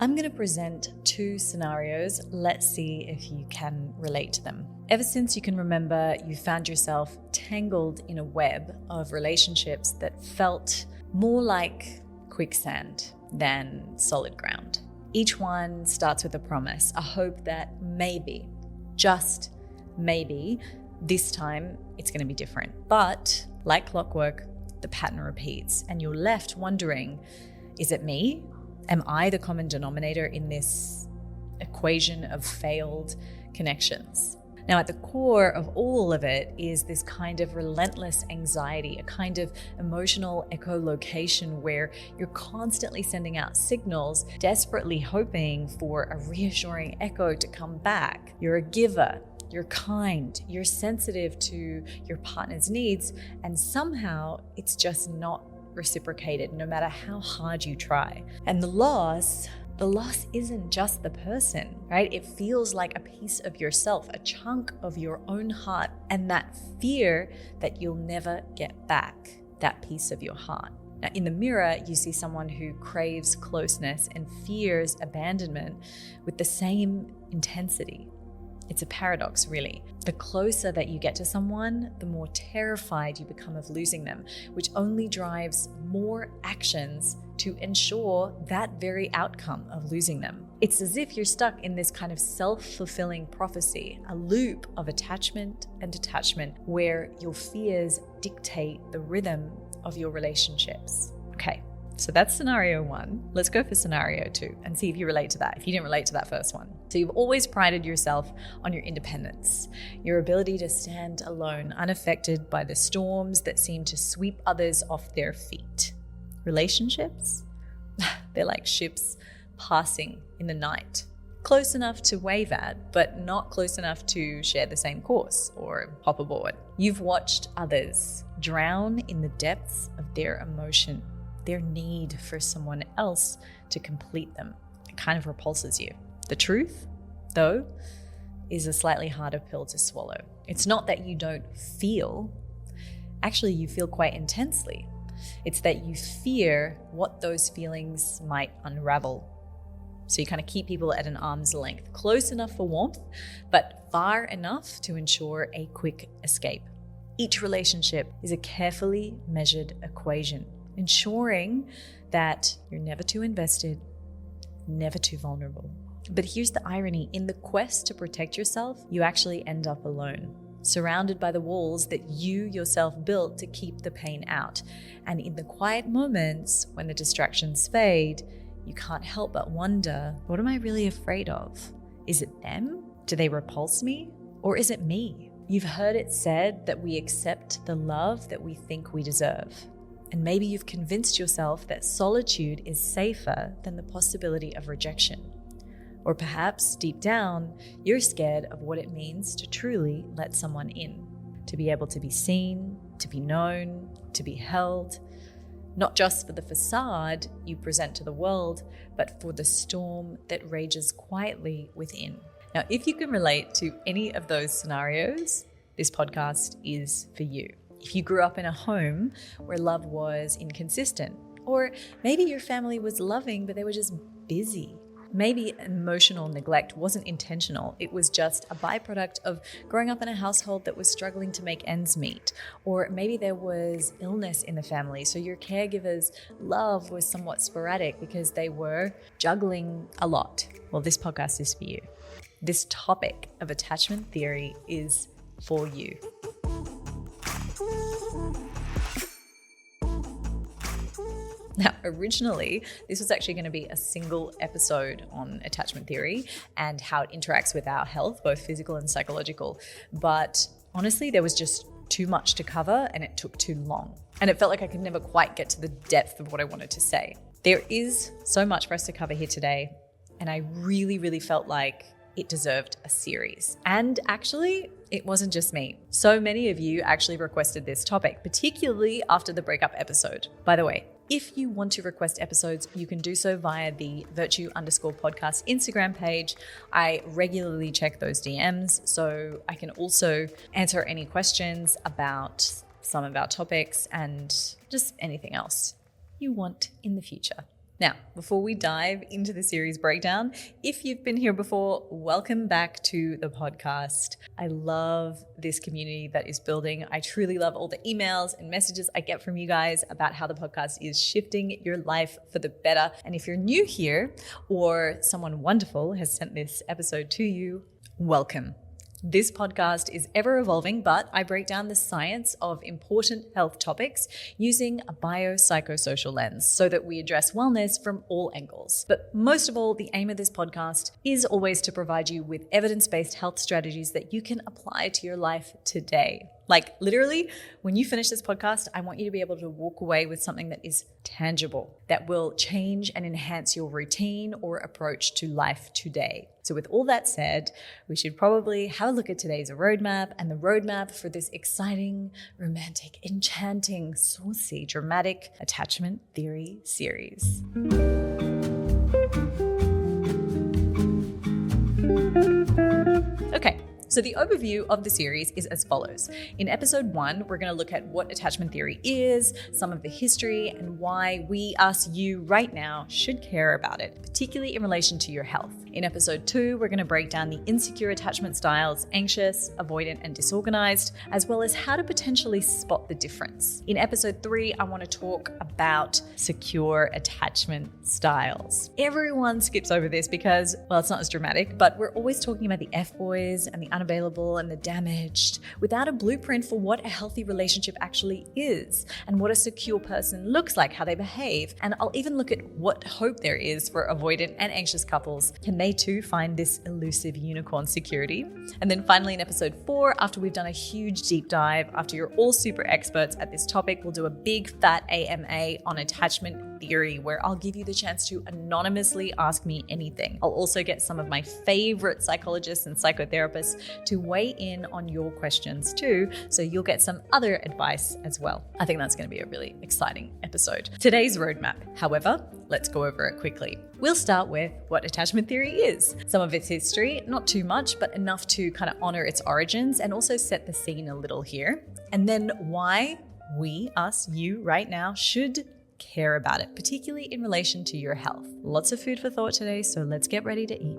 I'm going to present two scenarios. Let's see if you can relate to them. Ever since you can remember, you found yourself tangled in a web of relationships that felt more like quicksand than solid ground. Each one starts with a promise, a hope that maybe, just maybe, this time it's going to be different. But like clockwork, the pattern repeats and you're left wondering, is it me? Am I the common denominator in this equation of failed connections? Now, at the core of all of it is this kind of relentless anxiety, a kind of emotional echolocation where you're constantly sending out signals, desperately hoping for a reassuring echo to come back. You're a giver, you're kind, you're sensitive to your partner's needs, and somehow it's just not reciprocated no matter how hard you try. And the loss isn't just the person, right? It feels like a piece of yourself, a chunk of your own heart, and that fear that you'll never get back that piece of your heart. Now, in the mirror, you see someone who craves closeness and fears abandonment with the same intensity. It's a paradox, really. The closer that you get to someone, the more terrified you become of losing them, which only drives more actions to ensure that very outcome of losing them. It's as if you're stuck in this kind of self-fulfilling prophecy, a loop of attachment and detachment where your fears dictate the rhythm of your relationships. Okay, so that's scenario one. Let's go for scenario two and see if you relate to that, if you didn't relate to that first one. So you've always prided yourself on your independence, your ability to stand alone, unaffected by the storms that seem to sweep others off their feet. Relationships? They're like ships passing in the night. Close enough to wave at, but not close enough to share the same course or hop aboard. You've watched others drown in the depths of their emotion, their need for someone else to complete them. It kind of repulses you. The truth, though, is a slightly harder pill to swallow. It's not that you don't feel. Actually, you feel quite intensely. It's that you fear what those feelings might unravel. So you kind of keep people at an arm's length, close enough for warmth, but far enough to ensure a quick escape. Each relationship is a carefully measured equation, ensuring that you're never too invested, never too vulnerable. But here's the irony. In the quest to protect yourself, you actually end up alone, surrounded by the walls that you yourself built to keep the pain out. And in the quiet moments, when the distractions fade, you can't help but wonder, what am I really afraid of? Is it them? Do they repulse me? Or is it me? You've heard it said that we accept the love that we think we deserve. And maybe you've convinced yourself that solitude is safer than the possibility of rejection. Or perhaps deep down, you're scared of what it means to truly let someone in, to be able to be seen, to be known, to be held, not just for the facade you present to the world, but for the storm that rages quietly within. Now, if you can relate to any of those scenarios, this podcast is for you. If you grew up in a home where love was inconsistent, or maybe your family was loving, but they were just busy. Maybe emotional neglect wasn't intentional. It was just a byproduct of growing up in a household that was struggling to make ends meet. Or maybe there was illness in the family, so your caregiver's love was somewhat sporadic because they were juggling a lot. Well, this podcast is for you. This topic of attachment theory is for you. Now, originally, this was actually going to be a single episode on attachment theory and how it interacts with our health, both physical and psychological. But honestly, there was just too much to cover and it took too long. And it felt like I could never quite get to the depth of what I wanted to say. There is so much for us to cover here today. And I really, really felt like it deserved a series. And actually, it wasn't just me. So many of you actually requested this topic, particularly after the breakup episode. By the way, if you want to request episodes, you can do so via the Vertue_podcast Instagram page. I regularly check those DMs, so I can also answer any questions about some of our topics and just anything else you want in the future. Now, before we dive into the series breakdown, if you've been here before, welcome back to the podcast. I love this community that is building. I truly love all the emails and messages I get from you guys about how the podcast is shifting your life for the better. And if you're new here or someone wonderful has sent this episode to you, welcome. This podcast is ever evolving, but I break down the science of important health topics using a biopsychosocial lens so that we address wellness from all angles. But most of all, the aim of this podcast is always to provide you with evidence-based health strategies that you can apply to your life today. Like literally, when you finish this podcast, I want you to be able to walk away with something that is tangible, that will change and enhance your routine or approach to life today. So with all that said, we should probably have a look at today's roadmap and the roadmap for this exciting, romantic, enchanting, saucy, dramatic attachment theory series. Okay. So the overview of the series is as follows. In episode 1, we're going to look at what attachment theory is, some of the history, and why we, us, you right now should care about it, particularly in relation to your health. In episode 2, we're going to break down the insecure attachment styles, anxious, avoidant, and disorganized, as well as how to potentially spot the difference. In episode 3, I want to talk about secure attachment styles. Everyone skips over this because, well, it's not as dramatic, but we're always talking about the F-boys and the unavailable and the damaged without a blueprint for what a healthy relationship actually is and what a secure person looks like, how they behave. And I'll even look at what hope there is for avoidant and anxious couples. Can they too find this elusive unicorn security? And then finally in episode 4, after we've done a huge deep dive, after you're all super experts at this topic, we'll do a big fat AMA on attachment theory where I'll give you the chance to anonymously ask me anything. I'll also get some of my favorite psychologists and psychotherapists to weigh in on your questions too, so you'll get some other advice as well. I think that's going to be a really exciting episode. Today's roadmap, however, let's go over it quickly. We'll start with what attachment theory is, some of its history, not too much, but enough to kind of honor its origins and also set the scene a little here. And then why we, us, you right now should care about it, particularly in relation to your health. Lots of food for thought today, so let's get ready to eat.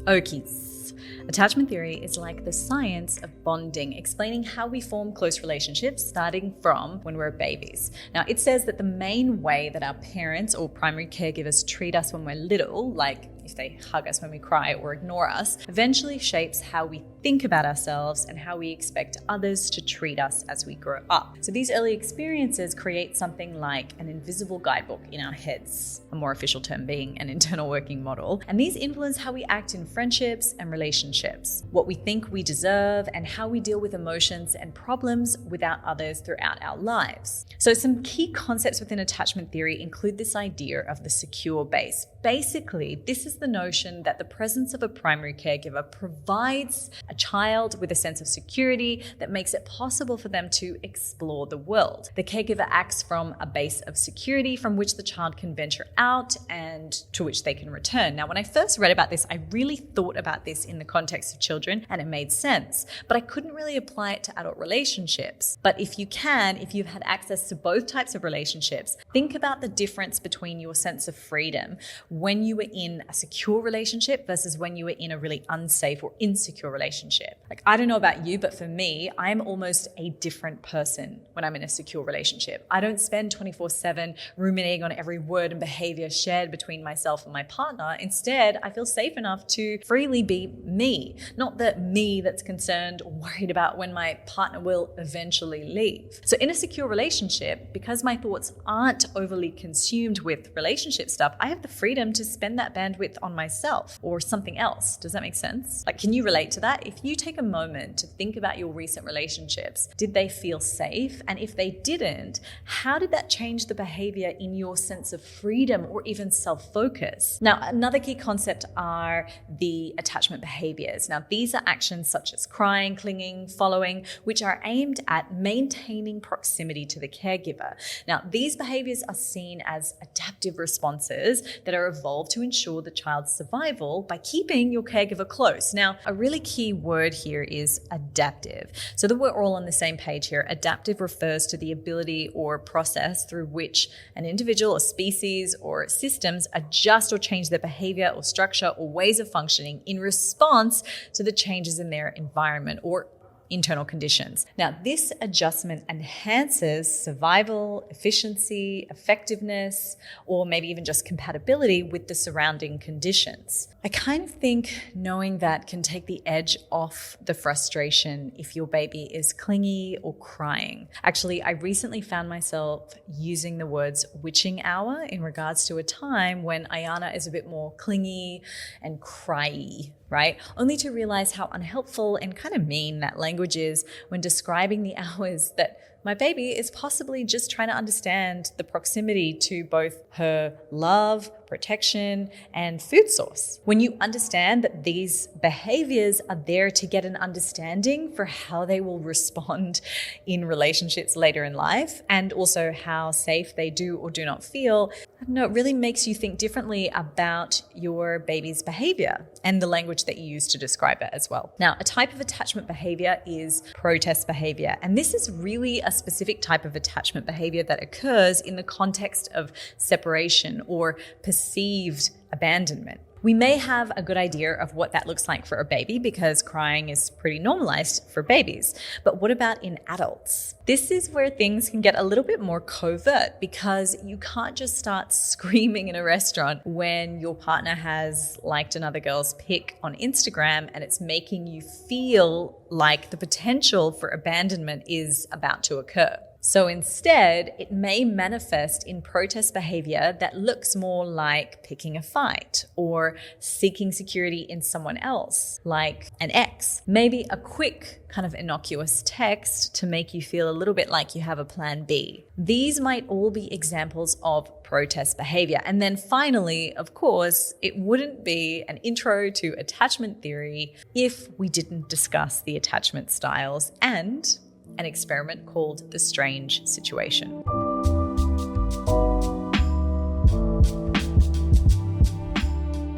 Okies. Attachment theory is like the science of bonding, explaining how we form close relationships starting from when we're babies. Now, it says that the main way that our parents or primary caregivers treat us when we're little, like if they hug us when we cry or ignore us, eventually shapes how we think about ourselves and how we expect others to treat us as we grow up. So these early experiences create something like an invisible guidebook in our heads, a more official term being an internal working model. And these influence how we act in friendships and relationships, what we think we deserve, and how we deal with emotions and problems without others throughout our lives. So some key concepts within attachment theory include this idea of the secure base. Basically, this is the notion that the presence of a primary caregiver provides a child with a sense of security that makes it possible for them to explore the world. The caregiver acts from a base of security from which the child can venture out and to which they can return. Now, when I first read about this, I really thought about this in the context of children and it made sense, but I couldn't really apply it to adult relationships. But if you've had access to both types of relationships, think about the difference between your sense of freedom when you were in a secure relationship versus when you were in a really unsafe or insecure relationship. Like, I don't know about you, but for me, I'm almost a different person when I'm in a secure relationship. I don't spend 24/7 ruminating on every word and behavior shared between myself and my partner. Instead, I feel safe enough to freely be me, not the me that's concerned or worried about when my partner will eventually leave. So in a secure relationship, because my thoughts aren't overly consumed with relationship stuff, I have the freedom to spend that bandwidth on myself or something else. Does that make sense? Like, can you relate to that? If you take a moment to think about your recent relationships, did they feel safe? And if they didn't, how did that change the behavior in your sense of freedom or even self-focus? Now, another key concept are the attachment behaviors. Now, these are actions such as crying, clinging, following, which are aimed at maintaining proximity to the caregiver. Now, these behaviors are seen as adaptive responses that are evolved to ensure the child's survival by keeping your caregiver close. Now, a really key word here is adaptive. So that we're all on the same page here, adaptive refers to the ability or process through which an individual or species or systems adjust or change their behavior or structure or ways of functioning in response to the changes in their environment or internal conditions. Now, this adjustment enhances survival, efficiency, effectiveness, or maybe even just compatibility with the surrounding conditions. I kind of think knowing that can take the edge off the frustration if your baby is clingy or crying. Actually, I recently found myself using the words witching hour in regards to a time when Ayana is a bit more clingy and cryy, right? Only to realize how unhelpful and kind of mean that language is when describing the hours that my baby is possibly just trying to understand the proximity to both her love, protection, and food source. When you understand that these behaviors are there to get an understanding for how they will respond in relationships later in life, and also how safe they do or do not feel, I don't know, it really makes you think differently about your baby's behavior and the language that you use to describe it as well. Now, a type of attachment behavior is protest behavior, and this is really a specific type of attachment behavior that occurs in the context of separation or perceived abandonment. We may have a good idea of what that looks like for a baby because crying is pretty normalized for babies. But what about in adults? This is where things can get a little bit more covert because you can't just start screaming in a restaurant when your partner has liked another girl's pic on Instagram and it's making you feel like the potential for abandonment is about to occur. So instead, it may manifest in protest behavior that looks more like picking a fight or seeking security in someone else, like an ex. Maybe a quick kind of innocuous text to make you feel a little bit like you have a plan B. These might all be examples of protest behavior. And then finally, of course, it wouldn't be an intro to attachment theory if we didn't discuss the attachment styles and an experiment called the strange situation.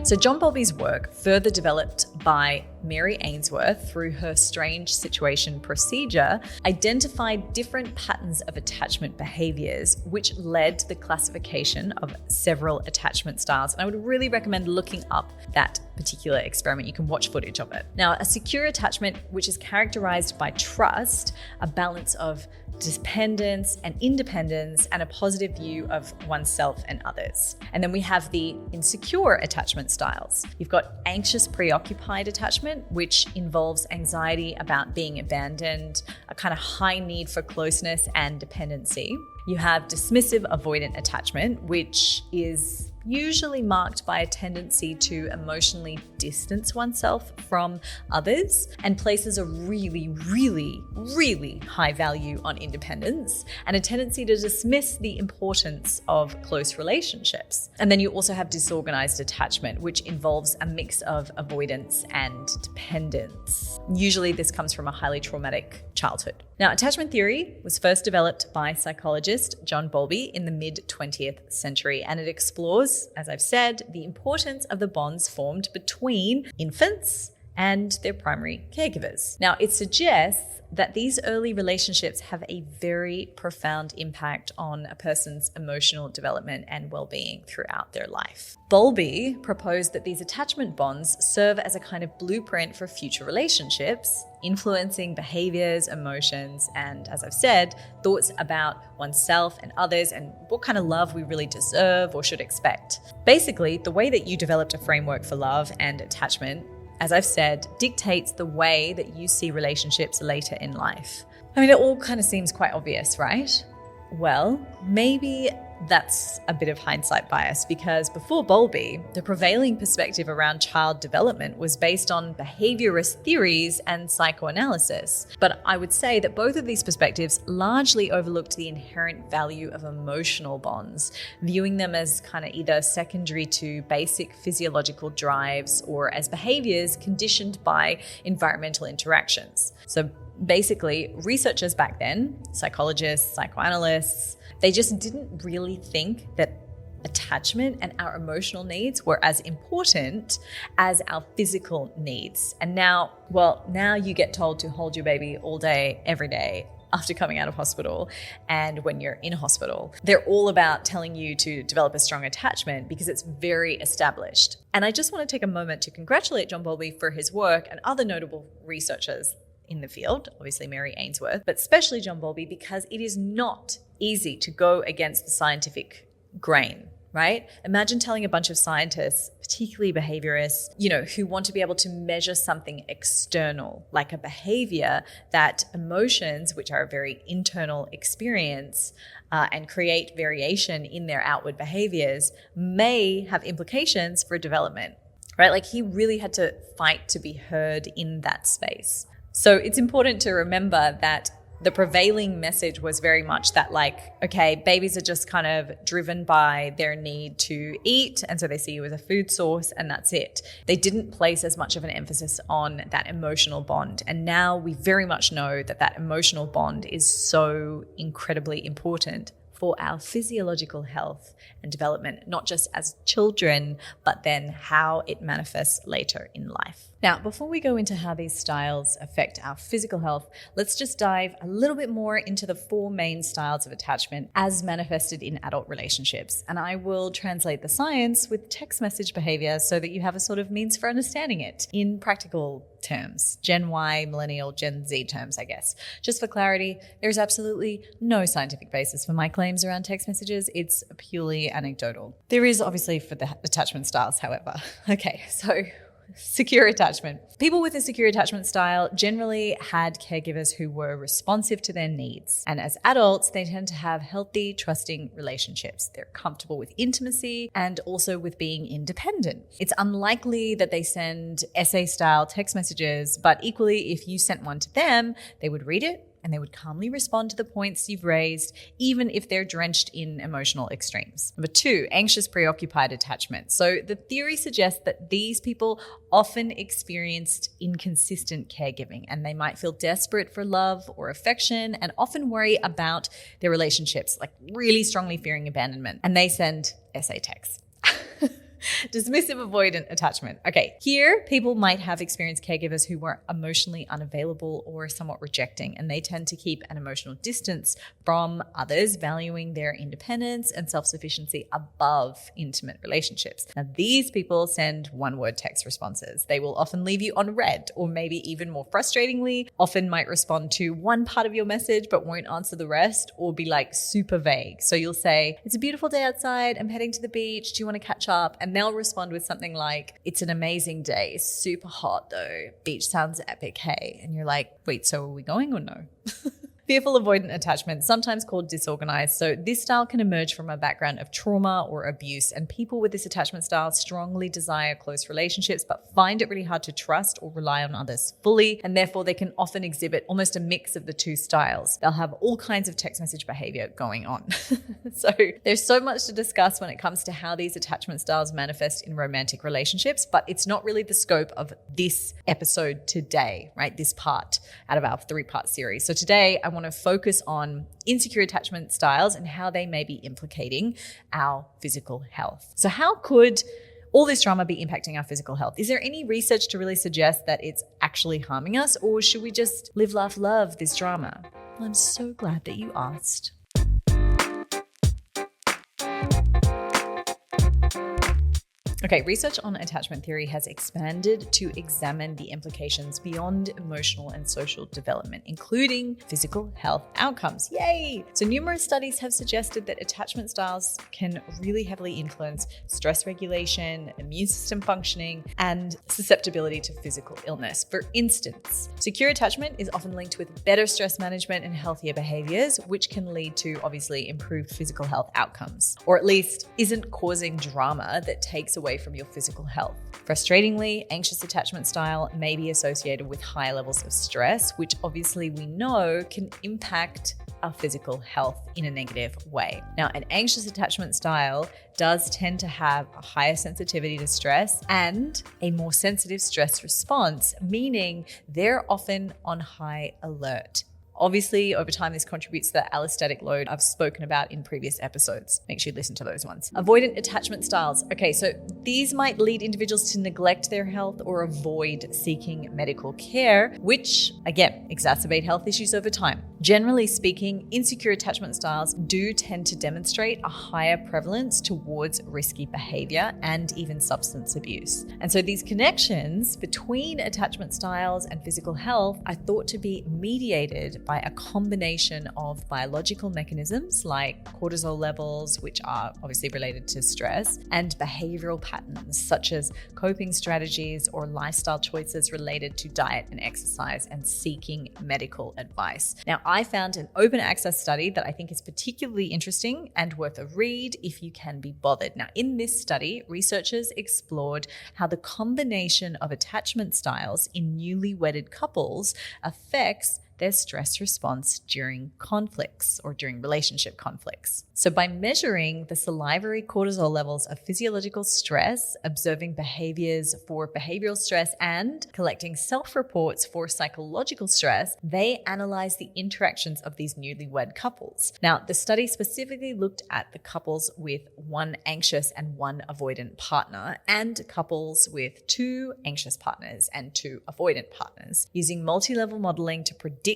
So John Bowlby's work, further developed by Mary Ainsworth through her strange situation procedure, identified different patterns of attachment behaviors, which led to the classification of several attachment styles. And I would really recommend looking up that particular experiment. You can watch footage of it. Now, a secure attachment, which is characterized by trust, a balance of dependence and independence, and a positive view of oneself and others. And then we have the insecure attachment styles. You've got anxious, preoccupied attachment, which involves anxiety about being abandoned, a kind of high need for closeness and dependency. You have dismissive, avoidant attachment, which is usually marked by a tendency to emotionally distance oneself from others and places a really high value on independence and a tendency to dismiss the importance of close relationships. And then you also have disorganized attachment, which involves a mix of avoidance and dependence. Usually this comes from a highly traumatic childhood. Now, attachment theory was first developed by psychologist John Bowlby in the mid-20th century, and it explores, as I've said, the importance of the bonds formed between infants and their primary caregivers. Now, it suggests that these early relationships have a very profound impact on a person's emotional development and well-being throughout their life. Bowlby proposed that these attachment bonds serve as a kind of blueprint for future relationships, influencing behaviors, emotions, and, as I've said, thoughts about oneself and others and what kind of love we really deserve or should expect. Basically, the way that you developed a framework for love and attachment, as I've said, dictates the way that you see relationships later in life. I mean, it all kind of seems quite obvious, right? Well, maybe that's a bit of hindsight bias because before Bowlby, the prevailing perspective around child development was based on behaviorist theories and psychoanalysis. But I would say that both of these perspectives largely overlooked the inherent value of emotional bonds, viewing them as kind of either secondary to basic physiological drives or as behaviors conditioned by environmental interactions. So basically, researchers back then, psychologists, psychoanalysts, they just didn't really think that attachment and our emotional needs were as important as our physical needs. And now you get told to hold your baby all day, every day after coming out of hospital and when you're in hospital. They're all about telling you to develop a strong attachment because it's very established. And I just want to take a moment to congratulate John Bowlby for his work and other notable researchers in the field, obviously Mary Ainsworth, but especially John Bowlby, because it is not easy to go against the scientific grain, right? Imagine telling a bunch of scientists, particularly behaviorists, who want to be able to measure something external, like a behavior, that emotions, which are a very internal experience, and create variation in their outward behaviors, may have implications for development, right? Like he really had to fight to be heard in that space. So it's important to remember that the prevailing message was very much that babies are just kind of driven by their need to eat. And so they see you as a food source and that's it. They didn't place as much of an emphasis on that emotional bond. And now we very much know that emotional bond is so incredibly important for our physiological health and development, not just as children, but then how it manifests later in life. Now, before we go into how these styles affect our physical health, let's just dive a little bit more into the 4 main styles of attachment as manifested in adult relationships. And I will translate the science with text message behavior so that you have a sort of means for understanding it in practical terms, Gen Y, Millennial, Gen Z terms, I guess. Just for clarity, there's absolutely no scientific basis for my claims around text messages. It's purely anecdotal. There is obviously for the attachment styles, however. Okay, so secure attachment. People with a secure attachment style generally had caregivers who were responsive to their needs. And as adults, they tend to have healthy, trusting relationships. They're comfortable with intimacy and also with being independent. It's unlikely that they send essay-style text messages, but equally, if you sent one to them, they would read it and they would calmly respond to the points you've raised, even if they're drenched in emotional extremes. Number 2, anxious, preoccupied attachment. So the theory suggests that these people often experienced inconsistent caregiving, and they might feel desperate for love or affection and often worry about their relationships, like really strongly fearing abandonment. And they send essay texts. Dismissive avoidant attachment. Okay, here people might have experienced caregivers who were emotionally unavailable or somewhat rejecting, and they tend to keep an emotional distance from others, valuing their independence and self-sufficiency above intimate relationships. Now, these people send one-word text responses. They will often leave you on read, or maybe even more frustratingly, often might respond to one part of your message but won't answer the rest, or be like super vague. So you'll say, "It's a beautiful day outside, I'm heading to the beach, do you want to catch up?" And they'll respond with something like, "It's an amazing day, super hot though, beach sounds epic, hey." And you're like, wait, so are we going or no? Fearful avoidant attachment, sometimes called disorganized. So this style can emerge from a background of trauma or abuse, and people with this attachment style strongly desire close relationships but find it really hard to trust or rely on others fully, and therefore they can often exhibit almost a mix of the 2 styles. They'll have all kinds of text message behavior going on. So there's so much to discuss when it comes to how these attachment styles manifest in romantic relationships, but it's not really the scope of this episode today, right? This part out of our 3-part series. So today I want to focus on insecure attachment styles and how they may be implicating our physical health. So how could all this drama be impacting our physical health? Is there any research to really suggest that it's actually harming us, or should we just live, laugh, love this drama? Well, I'm so glad that you asked. Okay, research on attachment theory has expanded to examine the implications beyond emotional and social development, including physical health outcomes. Yay! So numerous studies have suggested that attachment styles can really heavily influence stress regulation, immune system functioning, and susceptibility to physical illness. For instance, secure attachment is often linked with better stress management and healthier behaviors, which can lead to obviously improved physical health outcomes, or at least isn't causing drama that takes away from your physical health. Frustratingly, anxious attachment style may be associated with high levels of stress, which obviously we know can impact our physical health in a negative way. Now, an anxious attachment style does tend to have a higher sensitivity to stress and a more sensitive stress response, meaning they're often on high alert Obviously, over time, this contributes to the allostatic load I've spoken about in previous episodes. Make sure you listen to those ones. Avoidant attachment styles. Okay, so these might lead individuals to neglect their health or avoid seeking medical care, which, again, exacerbate health issues over time. Generally speaking, insecure attachment styles do tend to demonstrate a higher prevalence towards risky behavior and even substance abuse. And so these connections between attachment styles and physical health are thought to be mediated by a combination of biological mechanisms like cortisol levels, which are obviously related to stress, and behavioral patterns such as coping strategies or lifestyle choices related to diet and exercise and seeking medical advice. Now, I found an open access study that I think is particularly interesting and worth a read if you can be bothered. Now, in this study, researchers explored how the combination of attachment styles in newly wedded couples affects their stress response during conflicts or during relationship conflicts. So by measuring the salivary cortisol levels of physiological stress, observing behaviors for behavioral stress, and collecting self-reports for psychological stress, they analyzed the interactions of these newlywed couples. Now, the study specifically looked at the couples with one anxious and one avoidant partner and couples with two anxious partners and two avoidant partners, using multi-level modeling to predict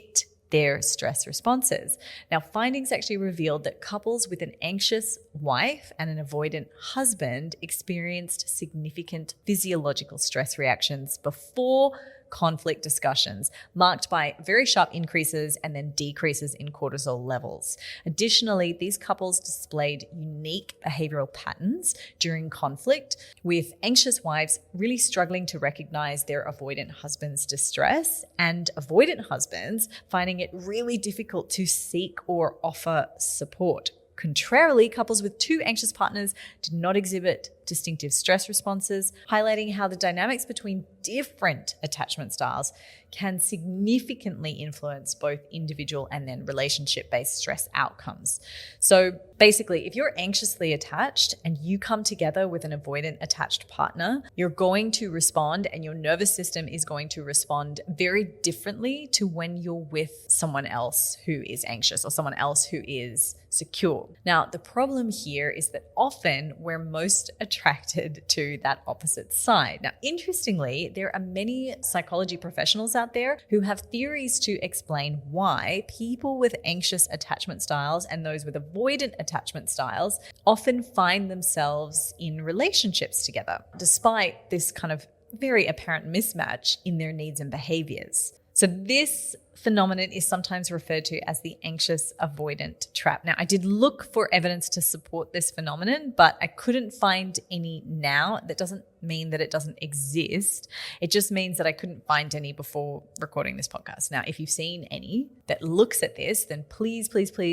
their stress responses. Now, findings actually revealed that couples with an anxious wife and an avoidant husband experienced significant physiological stress reactions before conflict discussions, marked by very sharp increases and then decreases in cortisol levels. Additionally, these couples displayed unique behavioral patterns during conflict, with anxious wives really struggling to recognize their avoidant husband's distress and avoidant husbands finding it really difficult to seek or offer support. Contrarily, couples with two anxious partners did not exhibit distinctive stress responses, highlighting how the dynamics between different attachment styles can significantly influence both individual and then relationship-based stress outcomes. So basically, if you're anxiously attached and you come together with an avoidant attached partner, you're going to respond and your nervous system is going to respond very differently to when you're with someone else who is anxious or someone else who is secure. Now, the problem here is that often we're most attracted to that opposite side. Now, interestingly, there are many psychology professionals out there who have theories to explain why people with anxious attachment styles and those with avoidant attachment styles often find themselves in relationships together, despite this kind of very apparent mismatch in their needs and behaviors. So this phenomenon is sometimes referred to as the anxious avoidant trap. Now, I did look for evidence to support this phenomenon, but I couldn't find any now. That doesn't mean that it doesn't exist. It just means that I couldn't find any before recording this podcast. Now, if you've seen any that looks at this, then please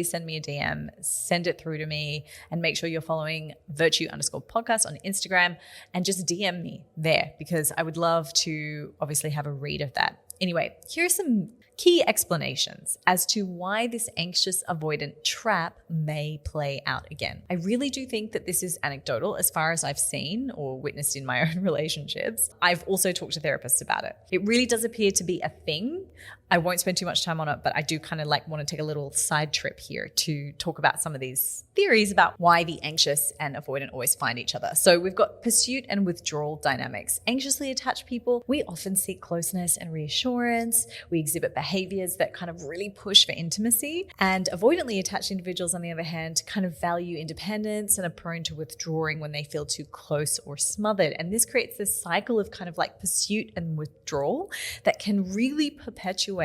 send me a DM, send it through to me, and make sure you're following Vertue_podcast on Instagram and just DM me there, because I would love to obviously have a read of that. Anyway, here are some key explanations as to why this anxious avoidant trap may play out again. I really do think that this is anecdotal as far as I've seen or witnessed in my own relationships. I've also talked to therapists about it. It really does appear to be a thing. I won't spend too much time on it, but I do kind of want to take a little side trip here to talk about some of these theories about why the anxious and avoidant always find each other. So we've got pursuit and withdrawal dynamics. Anxiously attached people, we often seek closeness and reassurance. We exhibit behaviors that kind of really push for intimacy. And avoidantly attached individuals, on the other hand, kind of value independence and are prone to withdrawing when they feel too close or smothered. And this creates this cycle of kind of pursuit and withdrawal that can really perpetuate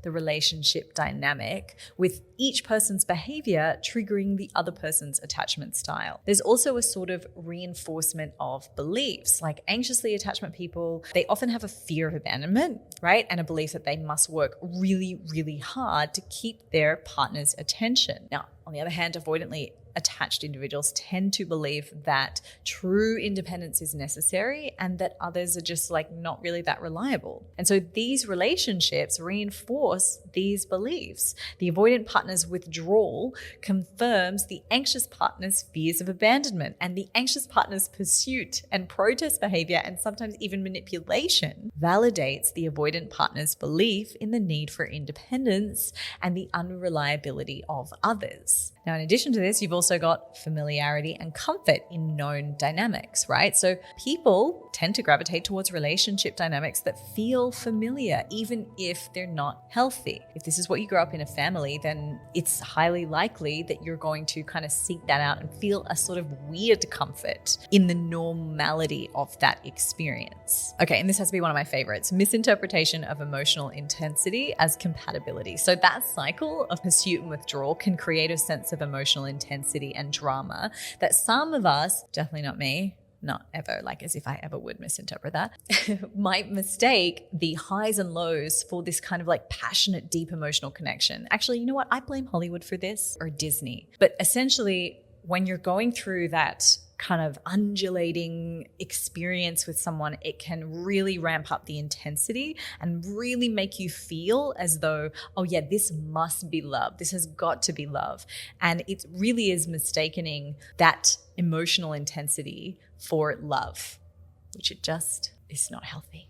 the relationship dynamic, with each person's behavior triggering the other person's attachment style. There's also a sort of reinforcement of beliefs. Like anxiously attachment people, they often have a fear of abandonment, right? And a belief that they must work really, really hard to keep their partner's attention. Now, On the other hand, avoidantly attached individuals tend to believe that true independence is necessary and that others are just like not really that reliable. And so these relationships reinforce these beliefs. The avoidant partner's withdrawal confirms the anxious partner's fears of abandonment, and the anxious partner's pursuit and protest behavior, and sometimes even manipulation, validates the avoidant partner's belief in the need for independence and the unreliability of others. Now, in addition to this, you've also got familiarity and comfort in known dynamics, right? So people tend to gravitate towards relationship dynamics that feel familiar, even if they're not healthy. If this is what you grow up in a family, then it's highly likely that you're going to kind of seek that out and feel a sort of weird comfort in the normality of that experience. Okay, and this has to be one of my favorites: misinterpretation of emotional intensity as compatibility. So that cycle of pursuit and withdrawal can create a sense of emotional intensity and drama that some of us, definitely not me, not ever, like as if I ever would misinterpret that, might mistake the highs and lows for this kind of like passionate, deep emotional connection. Actually, you know what? I blame Hollywood for this, or Disney. But essentially, when you're going through that kind of undulating experience with someone, it can really ramp up the intensity and really make you feel as though, oh yeah, this must be love. This has got to be love. And it really is mistaking that emotional intensity for love, which it just is not healthy.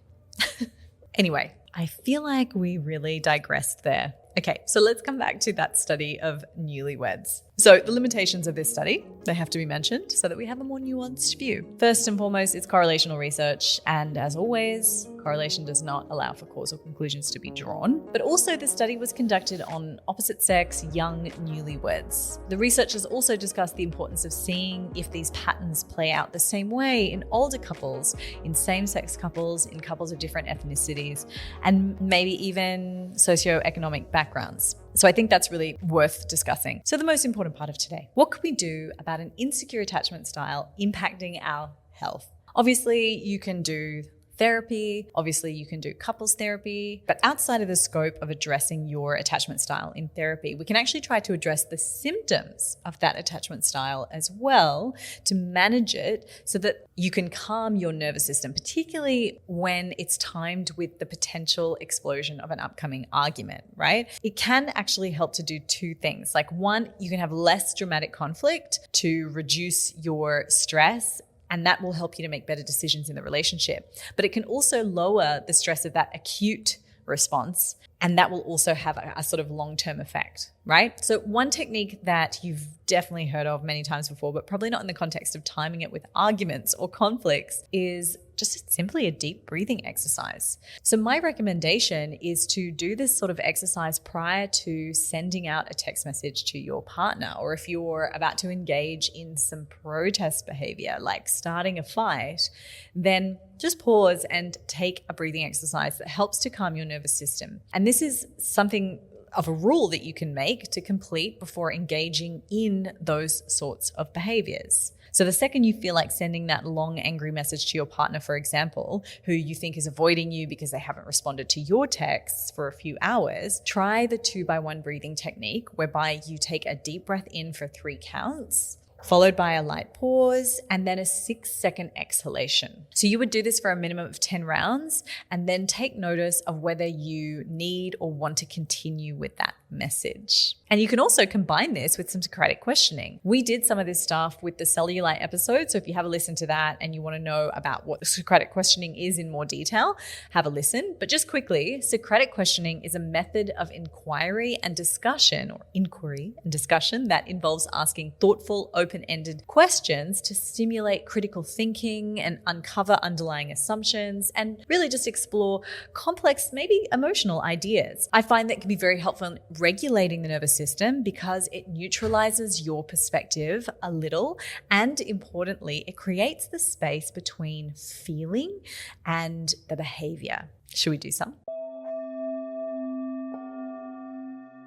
Anyway, I feel like we really digressed there. Okay, so let's come back to that study of newlyweds. So the limitations of this study, they have to be mentioned so that we have a more nuanced view. First and foremost, it's correlational research. And as always, correlation does not allow for causal conclusions to be drawn. But also the study was conducted on opposite sex, young newlyweds. The researchers also discussed the importance of seeing if these patterns play out the same way in older couples, in same-sex couples, in couples of different ethnicities, and maybe even socioeconomic backgrounds. So I think that's really worth discussing. So the most important part of today: what can we do about an insecure attachment style impacting our health? Obviously, you can do therapy. Obviously, you can do couples therapy. But outside of the scope of addressing your attachment style in therapy, we can actually try to address the symptoms of that attachment style as well to manage it so that you can calm your nervous system, particularly when it's timed with the potential explosion of an upcoming argument, right? It can actually help to do two things. Like one, you can have less dramatic conflict to reduce your stress, and that will help you to make better decisions in the relationship. But it can also lower the stress of that acute response, and that will also have a sort of long-term effect, right? So one technique that you've definitely heard of many times before, but probably not in the context of timing it with arguments or conflicts, is just simply a deep breathing exercise. So my recommendation is to do this sort of exercise prior to sending out a text message to your partner, or if you're about to engage in some protest behavior, like starting a fight, then just pause and take a breathing exercise that helps to calm your nervous system. And this is something of a rule that you can make to complete before engaging in those sorts of behaviors. So the second you feel like sending that long, angry message to your partner, for example, who you think is avoiding you because they haven't responded to your texts for a few hours, try the 2x1 breathing technique, whereby you take a deep breath in for 3 counts, followed by a light pause, and then a 6-second exhalation. So you would do this for a minimum of 10 rounds, and then take notice of whether you need or want to continue with that message. And you can also combine this with some Socratic questioning. We did some of this stuff with the cellulite episode, so if you have a listen to that and you want to know about what the Socratic questioning is in more detail, have a listen. But just quickly, Socratic questioning is a method of inquiry and discussion, or inquiry and discussion, that involves asking thoughtful, open-ended questions to stimulate critical thinking and uncover underlying assumptions, and really just explore complex, maybe emotional ideas. I find that can be very helpful in regulating the nervous system because it neutralizes your perspective a little, and importantly, it creates the space between feeling and the behavior. Should we do some?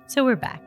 So we're back.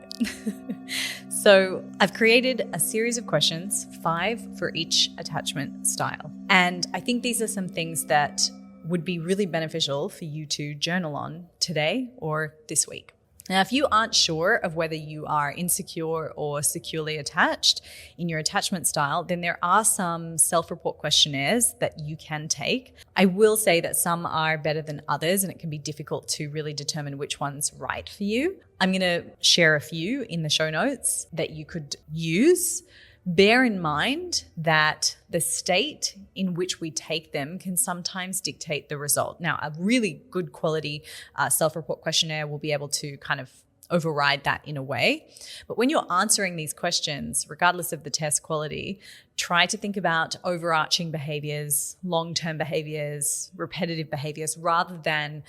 So I've created a series of questions, 5 for each attachment style. And I think these are some things that would be really beneficial for you to journal on today or this week. Now, if you aren't sure of whether you are insecure or securely attached in your attachment style, then there are some self-report questionnaires that you can take. I will say that some are better than others, and it can be difficult to really determine which one's right for you. I'm going to share a few in the show notes that you could use. Bear in mind that the state in which we take them can sometimes dictate the result. Now, a really good quality self-report questionnaire will be able to kind of override that in a way. But when you're answering these questions, regardless of the test quality, try to think about overarching behaviors, long-term behaviors, repetitive behaviors, rather than,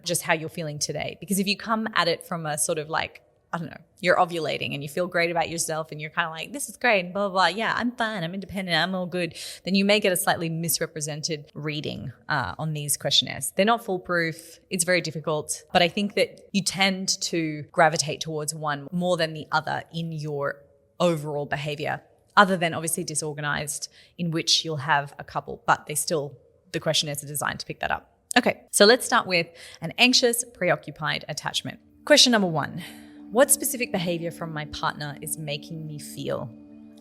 just how you're feeling today. Because if you come at it from a sort of like, I don't know, you're ovulating and you feel great about yourself and you're kind of like, this is great, and blah, blah, blah. Yeah, I'm fine. I'm independent. I'm all good. Then you may get a slightly misrepresented reading on these questionnaires. They're not foolproof. It's very difficult. But I think that you tend to gravitate towards one more than the other in your overall behavior, other than obviously disorganized, in which you'll have a couple, but the questionnaires are designed to pick that up. Okay, so let's start with an anxious, preoccupied attachment. Question number 1. What specific behavior from my partner is making me feel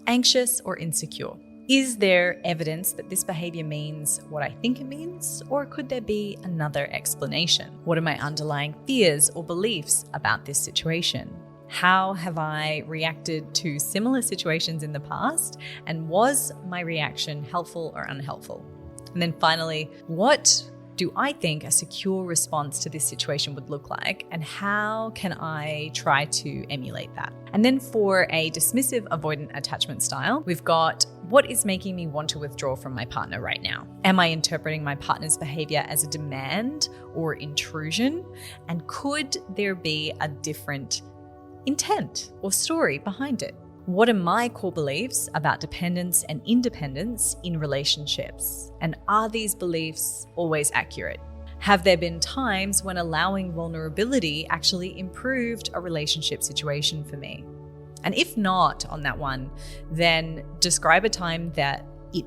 anxious or insecure? Is there evidence that this behavior means what I think it means, or could there be another explanation? What are my underlying fears or beliefs about this situation? How have I reacted to similar situations in the past, and was my reaction helpful or unhelpful? And then finally, what do I think a secure response to this situation would look like, and how can I try to emulate that? And then for a dismissive avoidant attachment style, we've got what is making me want to withdraw from my partner right now? Am I interpreting my partner's behavior as a demand or intrusion? And could there be a different intent or story behind it? What are my core beliefs about dependence and independence in relationships? And are these beliefs always accurate? Have there been times when allowing vulnerability actually improved a relationship situation for me? And if not on that one, then describe a time that it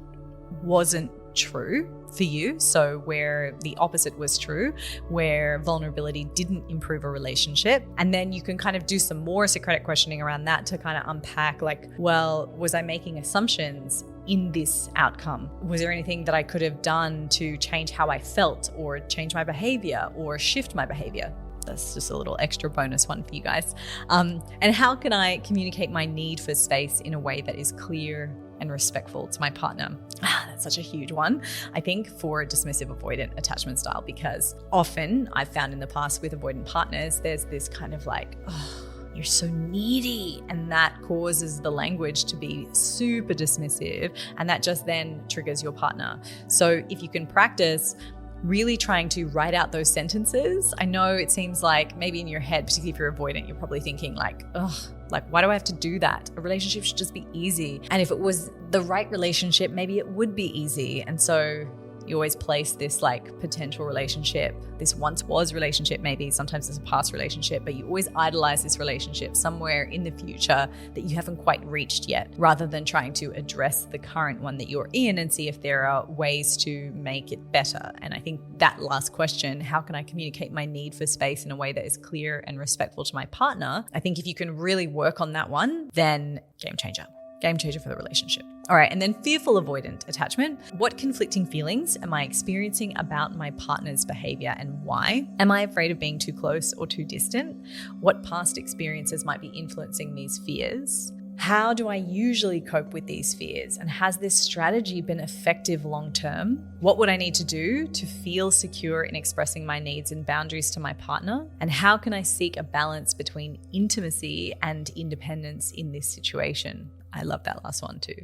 wasn't true for you. So where the opposite was true, where vulnerability didn't improve a relationship. And then you can kind of do some more Socratic questioning around that to kind of unpack like, well, was I making assumptions in this outcome? Was there anything that I could have done to change how I felt, or change my behavior, or shift my behavior? That's just a little extra bonus one for you guys. And how can I communicate my need for space in a way that is clear and respectful to my partner? That's such a huge one, I think, for a dismissive avoidant attachment style, because often I've found in the past with avoidant partners, there's this kind of like, oh, you're so needy. And that causes the language to be super dismissive, and that just then triggers your partner. So if you can practice really trying to write out those sentences. I know it seems like maybe in your head, particularly if you're avoidant, you're probably thinking like, ugh, like, why do I have to do that? A relationship should just be easy. And if it was the right relationship, maybe it would be easy. And so you always place this like potential relationship, this once was relationship, maybe sometimes it's a past relationship, but you always idolize this relationship somewhere in the future that you haven't quite reached yet, rather than trying to address the current one that you're in and see if there are ways to make it better. And I think that last question, how can I communicate my need for space in a way that is clear and respectful to my partner? I think if you can really work on that one, then game changer. Game changer for the relationship. All right, and then fearful avoidant attachment. What conflicting feelings am I experiencing about my partner's behavior, and why? Am I afraid of being too close or too distant? What past experiences might be influencing these fears? How do I usually cope with these fears? And has this strategy been effective long term? What would I need to do to feel secure in expressing my needs and boundaries to my partner? And how can I seek a balance between intimacy and independence in this situation? I love that last one too.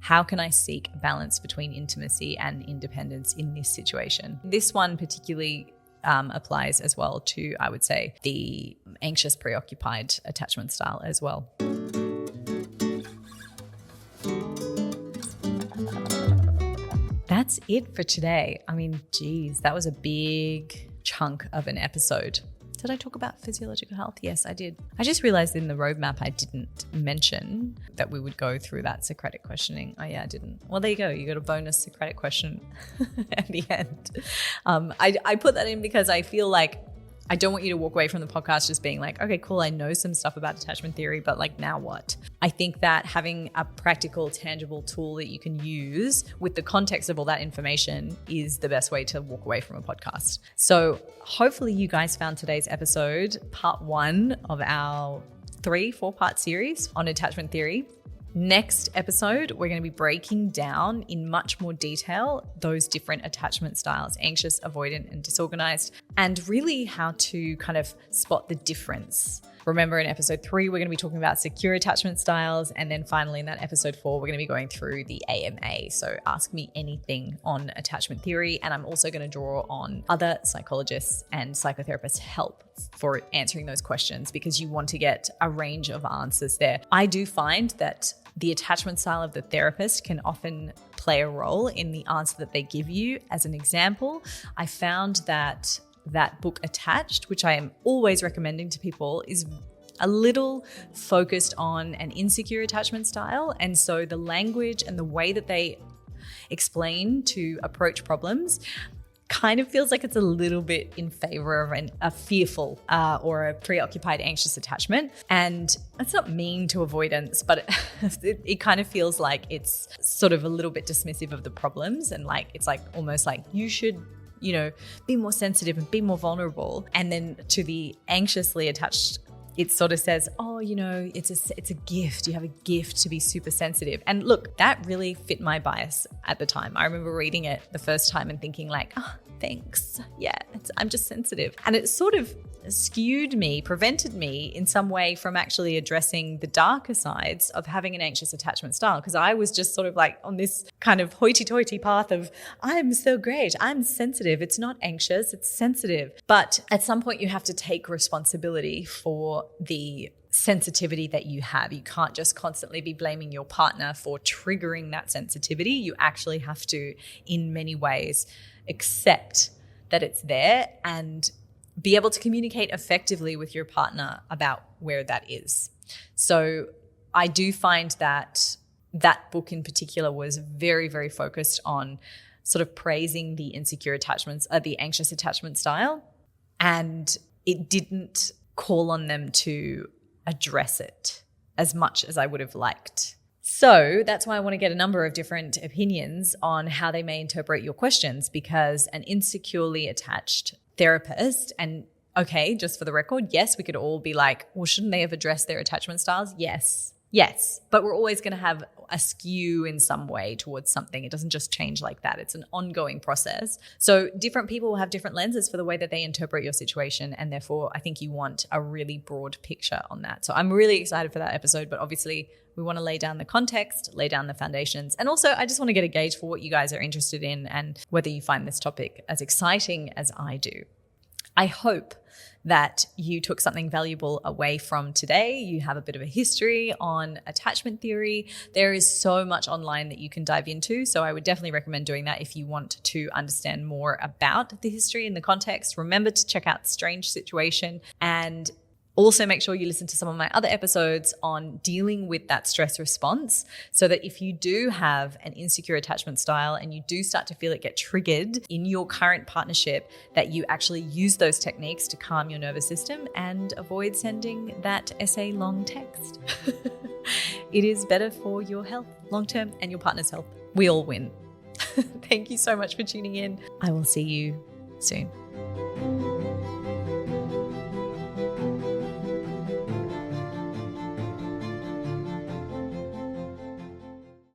How can I seek a balance between intimacy and independence in this situation? This one particularly applies as well to, I would say, the anxious, preoccupied attachment style as well. That's it for today. I mean, geez, that was a big chunk of an episode. Did I talk about physiological health? Yes, I did. I just realized in the roadmap I didn't mention that we would go through that Socratic questioning. Oh yeah, I didn't. Well, there you go. You got a bonus Socratic question at the end. I put that in because I feel like I don't want you to walk away from the podcast just being like, okay, cool, I know some stuff about attachment theory, but like, now what? I think that having a practical, tangible tool that you can use with the context of all that information is the best way to walk away from a podcast. So hopefully you guys found today's episode part 1 of our 4-part series on attachment theory. Next episode, we're going to be breaking down in much more detail those different attachment styles, anxious, avoidant, and disorganized, and really how to kind of spot the difference. Remember, in episode 3, we're going to be talking about secure attachment styles. And then finally in that episode 4, we're going to be going through the AMA. So ask me anything on attachment theory. And I'm also going to draw on other psychologists and psychotherapists' help for answering those questions, because you want to get a range of answers there. I do find that the attachment style of the therapist can often play a role in the answer that they give you. As an example, I found that book Attached, which I am always recommending to people, is a little focused on an insecure attachment style. And so the language and the way that they explain to approach problems kind of feels like it's a little bit in favor of a fearful or a preoccupied anxious attachment. And that's not mean to avoidance, but it kind of feels like it's sort of a little bit dismissive of the problems. And like, it's like almost like you should, be more sensitive and be more vulnerable. And then to the anxiously attached, it sort of says, oh, it's a gift. You have a gift to be super sensitive. And look, that really fit my bias at the time. I remember reading it the first time and thinking like, oh, thanks. Yeah, I'm just sensitive. And it sort of prevented me in some way from actually addressing the darker sides of having an anxious attachment style. Because I was just sort of like on this kind of hoity-toity path of, I'm so great, I'm sensitive. It's not anxious, it's sensitive. But at some point you have to take responsibility for the sensitivity that you have. You can't just constantly be blaming your partner for triggering that sensitivity. You actually have to, in many ways, accept that it's there and be able to communicate effectively with your partner about where that is. So I do find that book in particular was very, very focused on sort of praising the insecure attachments, the anxious attachment style, and it didn't call on them to address it as much as I would have liked. So that's why I want to get a number of different opinions on how they may interpret your questions, because an insecurely attached therapist, and okay, just for the record, yes, we could all be like, well, shouldn't they have addressed their attachment styles? Yes, but we're always going to have a skew in some way towards something. It doesn't just change like that. It's an ongoing process. So different people will have different lenses for the way that they interpret your situation, and therefore I think you want a really broad picture on that. So I'm really excited for that episode, but obviously we want to lay down the context, lay down the foundations. And also I just want to get a gauge for what you guys are interested in and whether you find this topic as exciting as I do. I hope that you took something valuable away from today. You have a bit of a history on attachment theory. There is so much online that you can dive into. So I would definitely recommend doing that if you want to understand more about the history and the context. Remember to check out Strange Situation, and also make sure you listen to some of my other episodes on dealing with that stress response, so that if you do have an insecure attachment style and you do start to feel it get triggered in your current partnership, that you actually use those techniques to calm your nervous system and avoid sending that essay long text. It is better for your health long term and your partner's health. We all win. Thank you so much for tuning in. I will see you soon.